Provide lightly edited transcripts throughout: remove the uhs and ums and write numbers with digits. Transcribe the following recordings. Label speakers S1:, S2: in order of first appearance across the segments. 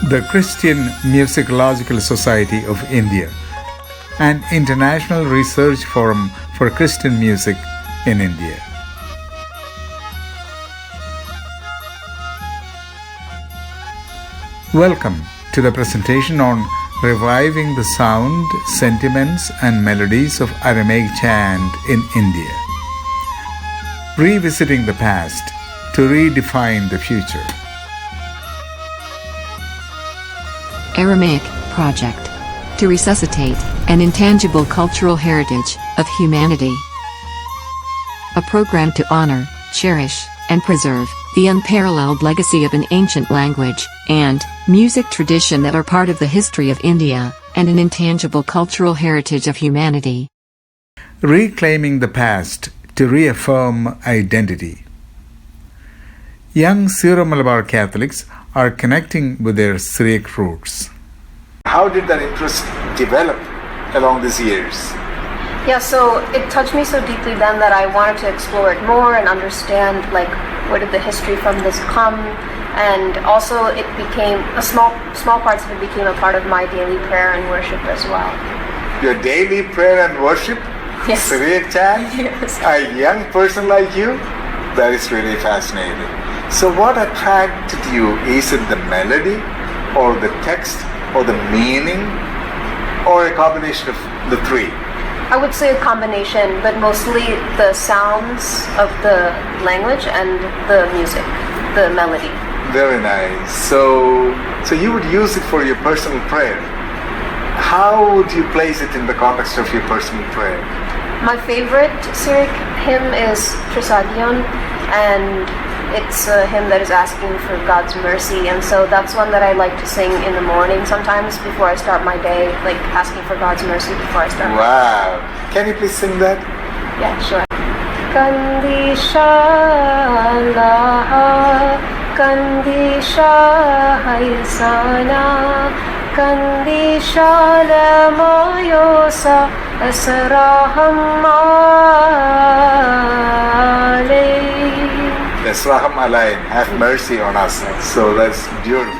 S1: The Christian Musicological Society of India, an international research forum for Christian music in India. Welcome to the presentation on Reviving the Sound, Sentiments and Melodies of Aramaic Chant in India. Revisiting the past to redefine the future.
S2: Aramaic Project. To resuscitate an intangible cultural heritage of humanity. A program to honor, cherish, and preserve the unparalleled legacy of an ancient language and music tradition that are part of the history of India and an intangible cultural heritage of humanity.
S1: Reclaiming the past to reaffirm identity. Young Syro-Malabar Catholics are connecting with their Syriac roots. How did that interest develop along these years?
S3: Yeah, so it touched me so deeply then that I wanted to explore it more and understand where did the history from this come, and also it became small parts of it became a part of my daily prayer and worship as well.
S1: Your daily prayer and worship?
S3: Yes.
S1: Syriac chant?
S3: Yes.
S1: A young person like you? That is really fascinating. So what attracted you? Is it the melody or the text or the meaning or a combination of the three?
S3: I would say a combination, but mostly the sounds of the language and the music, the melody.
S1: Very nice. So you would use it for your personal prayer. How would you place it in the context of your personal prayer?
S3: My favorite Syriac hymn is Trisadion, and it's a hymn that is asking for God's mercy, and so that's one that I like to sing in the morning sometimes before I start my day, like asking for God's mercy before I start my day.
S1: Wow. Can you please sing that?
S3: Yeah, sure. Kandishala, Kandisha Haisana, Kandishala Mayosa Asrahamale.
S1: Esraham alayhim, have mercy on us. So that's beautiful.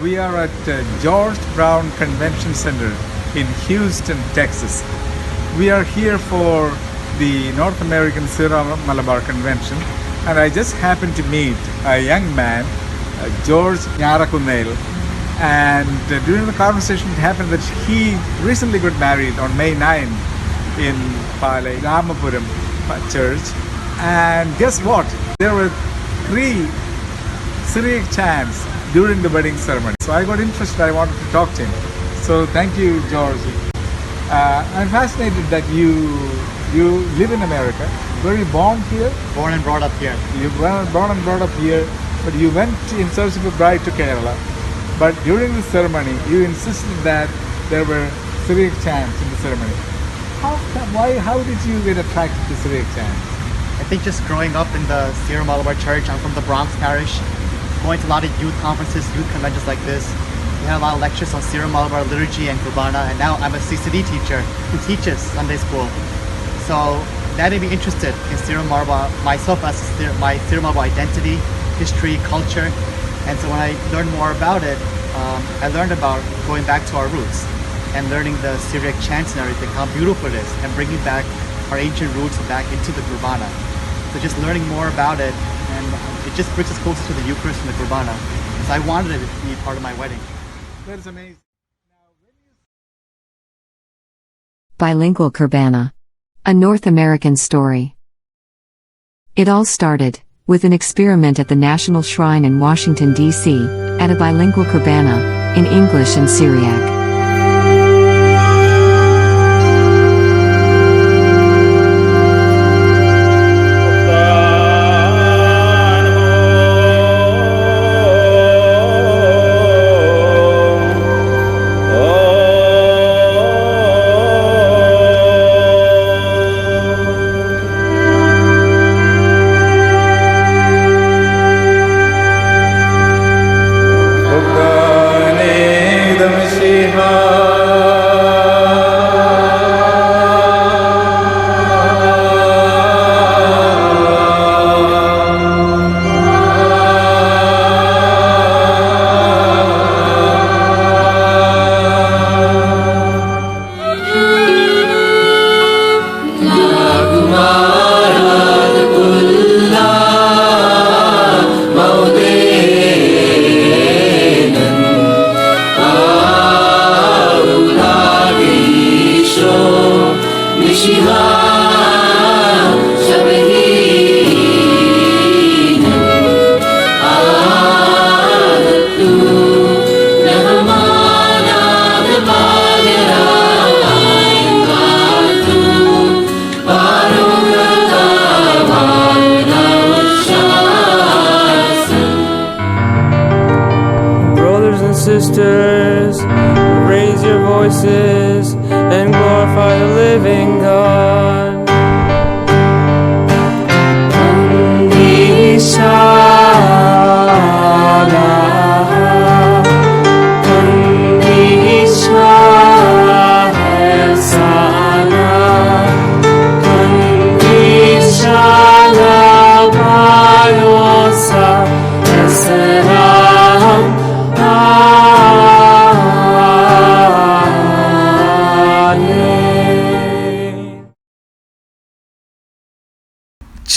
S1: We are at George Brown Convention Center in Houston, Texas. We are here for the North American Syro-Malabar Convention, and I just happened to meet a young man, George Nyarakunnel, and during the conversation it happened that he recently got married on May 9 in Ramapuram Church, and guess what? There were 3 Syriac chants during the wedding ceremony. So I got interested, I wanted to talk to him. So thank you, George. I'm fascinated that you live in America. Were you born here?
S4: Born and brought up here.
S1: You were born and brought up here, but you went in search of a bride to Kerala. But during the ceremony, you insisted that there were Syriac chants in the ceremony. How did you get attracted to Syriac chants?
S4: I think just growing up in the Syro-Malabar Church, I'm from the Bronx parish, going to a lot of youth conferences, youth conventions like this. We had a lot of lectures on Syro-Malabar liturgy and Kurbana, and now I'm a CCD teacher who teaches Sunday school. So that made me interested in Syro-Malabar, myself as my Syro-Malabar identity, history, culture. And so when I learned more about it, I learned about going back to our roots and learning the Syriac chants and everything, how beautiful it is, and bringing back our ancient roots back into the Kurbana. So just learning more about it, and it just brings us closer to the Eucharist and the Kurbana. So I wanted it to be part of my wedding.
S1: That's amazing.
S2: Bilingual Kurbana. A North American story. It all started with an experiment at the National Shrine in Washington, D.C., at a bilingual kurbana, in English and Syriac.
S5: Sisters, raise your voices and glorify the living God.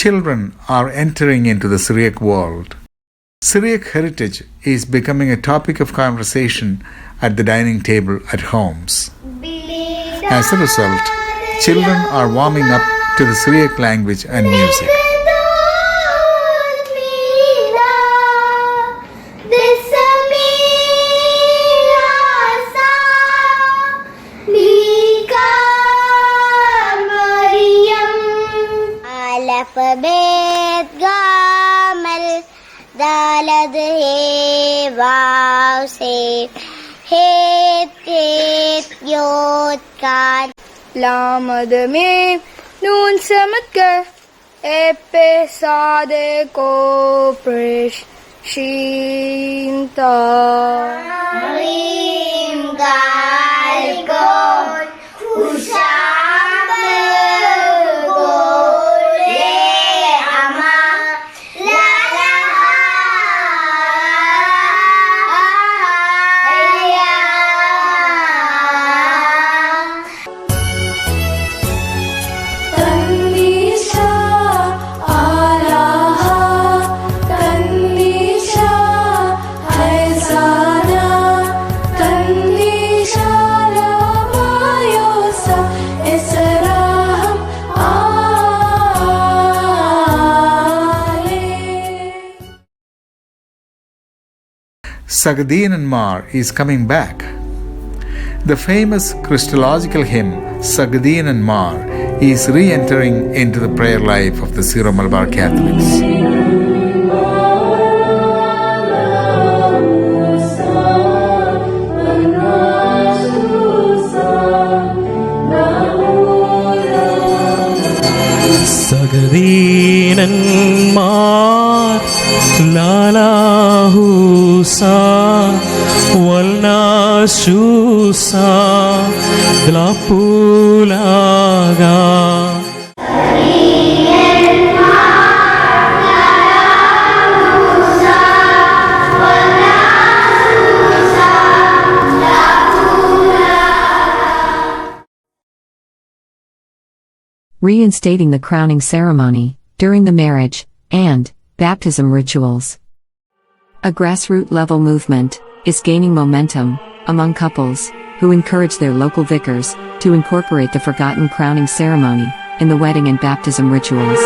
S1: Children are entering into the Syriac world. Syriac heritage is becoming a topic of conversation at the dining table at homes. As a result, children are warming up to the Syriac language and music.
S6: Alphabet gamal dalad he vav se het tet yod kan
S7: lamad me noon samad kar epe sade ko prish shinta
S6: rim gal ko usham
S1: Sagadin and Mar is coming back. The famous Christological hymn Sagadin and Mar is re-entering into the prayer life of the Syro-Malabar Catholics.
S5: Sagadin and Mar Lalahu sa walna shusa glapulaga.
S2: Reinstating the crowning ceremony, during the marriage, and baptism rituals. A grassroots level movement is gaining momentum among couples who encourage their local vicars to incorporate the forgotten crowning ceremony in the wedding and baptism rituals.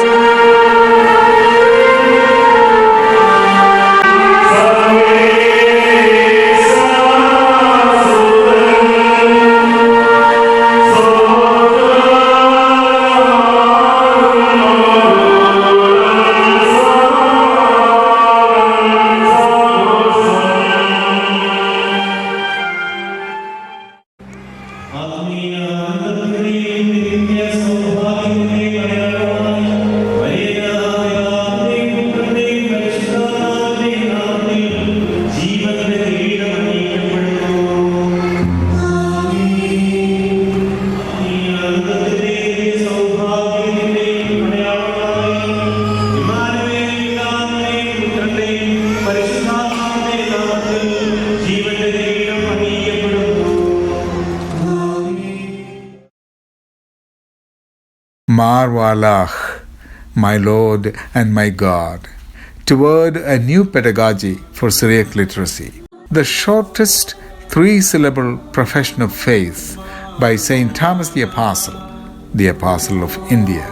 S1: Marwalach, my Lord and my God, toward a new pedagogy for Syriac literacy. The shortest three-syllable profession of faith by St. Thomas the Apostle of India,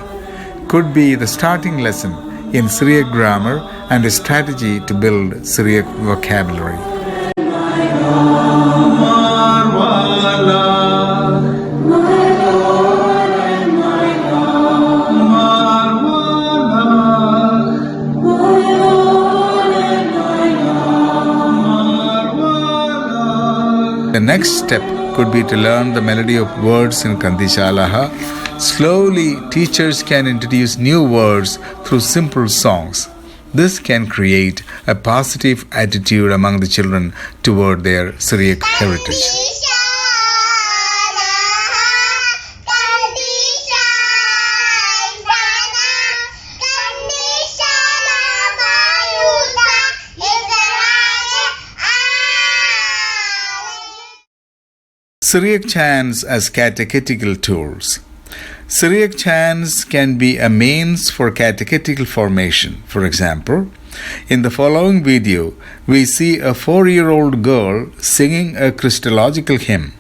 S1: could be the starting lesson in Syriac grammar and a strategy to build Syriac vocabulary. The next step could be to learn the melody of words in Kandishalaha. Slowly, teachers can introduce new words through simple songs. This can create a positive attitude among the children toward their Syriac heritage. Syriac chants as catechetical tools. Syriac chants can be a means for catechetical formation. For example, in the following video, we see a 4-year-old girl singing a Christological hymn.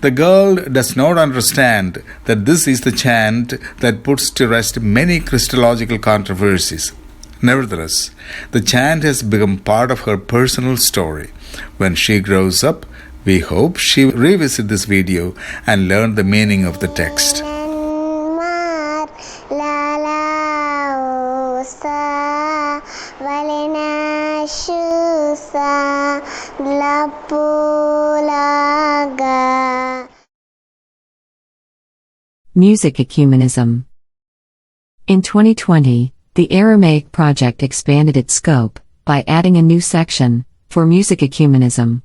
S1: The girl does not understand that this is the chant that puts to rest many Christological controversies. Nevertheless, the chant has become part of her personal story. When she grows up, we hope she will revisit this video and learn the meaning of the text.
S2: Music ecumenism. In 2020, the Aramaic Project expanded its scope by adding a new section for music ecumenism.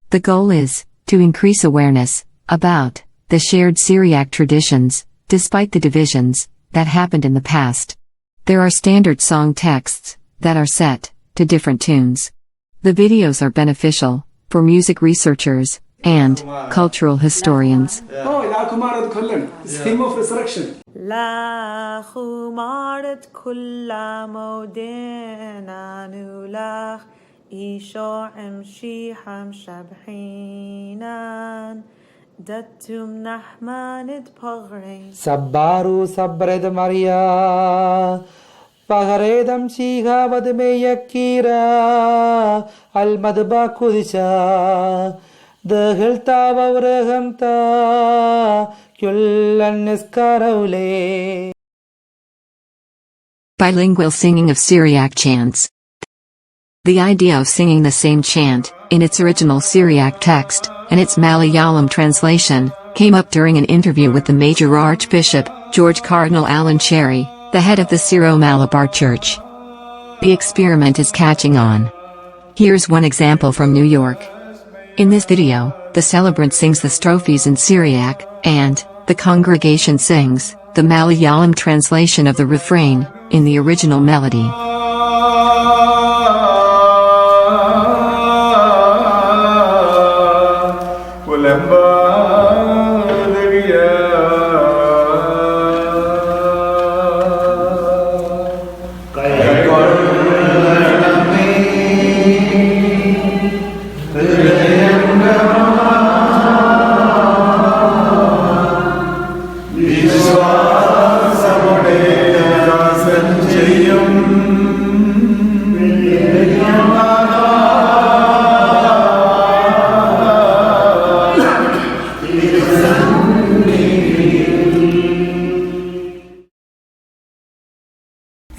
S2: The goal is to increase awareness about the shared Syriac traditions, despite the divisions that happened in the past. There are standard song texts that are set to different tunes. The videos are beneficial for music researchers and cultural historians.
S8: Theme of resurrection. إيشو أمشي هم شبحينان دتم نحماند بغري
S5: سبارو سبرد مريا بغردم شيغا ودمي يكيرا المدبا كودشا دهلتا وورغمتا كل النسكارولي.
S2: Bilingual singing of Syriac chants. The idea of singing the same chant, in its original Syriac text, and its Malayalam translation, came up during an interview with the Major Archbishop, George Cardinal Alan Cherry, the head of the Syro-Malabar Church. The experiment is catching on. Here's one example from New York. In this video, the celebrant sings the strophes in Syriac, and the congregation sings the Malayalam translation of the refrain, in the original melody.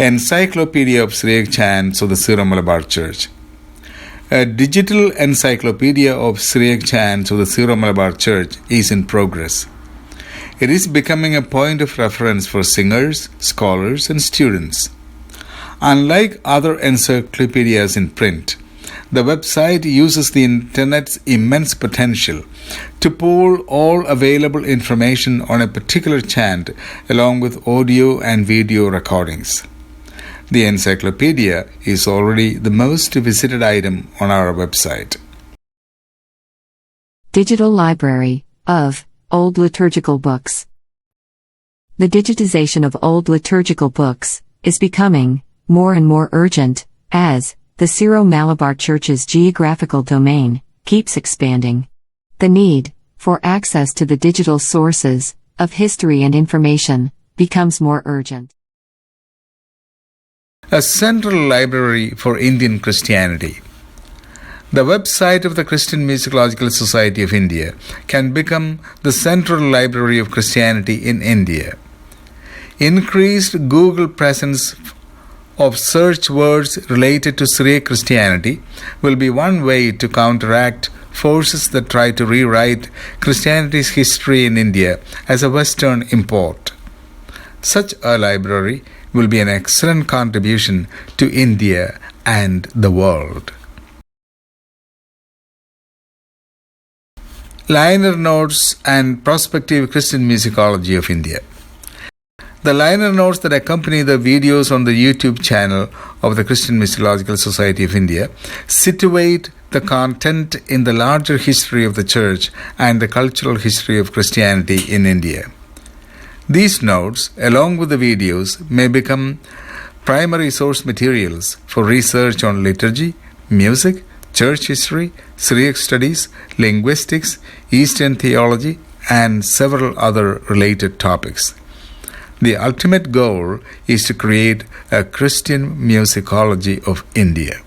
S1: Encyclopedia of Syriac Chants of the Syro-Malabar Church. A digital encyclopedia of Syriac Chants of the Syro-Malabar Church is in progress. It is becoming a point of reference for singers, scholars, and students. Unlike other encyclopedias in print, the website uses the Internet's immense potential to pool all available information on a particular chant along with audio and video recordings. The encyclopedia is already the most visited item on our website.
S2: Digital library of old liturgical books. The digitization of old liturgical books is becoming more and more urgent as the Syro-Malabar Church's geographical domain keeps expanding. The need for access to the digital sources of history and information becomes more urgent.
S1: A central library for Indian Christianity. The website of the Christian Musicological Society of India can become the central library of Christianity in India. Increased Google presence of search words related to Syriac Christianity will be one way to counteract forces that try to rewrite Christianity's history in India as a Western import. Such a library will be an excellent contribution to India and the world. Liner Notes and Prospective Christian Musicology of India. The liner notes that accompany the videos on the YouTube channel of the Christian Musicological Society of India situate the content in the larger history of the Church and the cultural history of Christianity in India. These notes, along with the videos, may become primary source materials for research on liturgy, music, church history, Syriac studies, linguistics, Eastern theology, and several other related topics. The ultimate goal is to create a Christian musicology of India.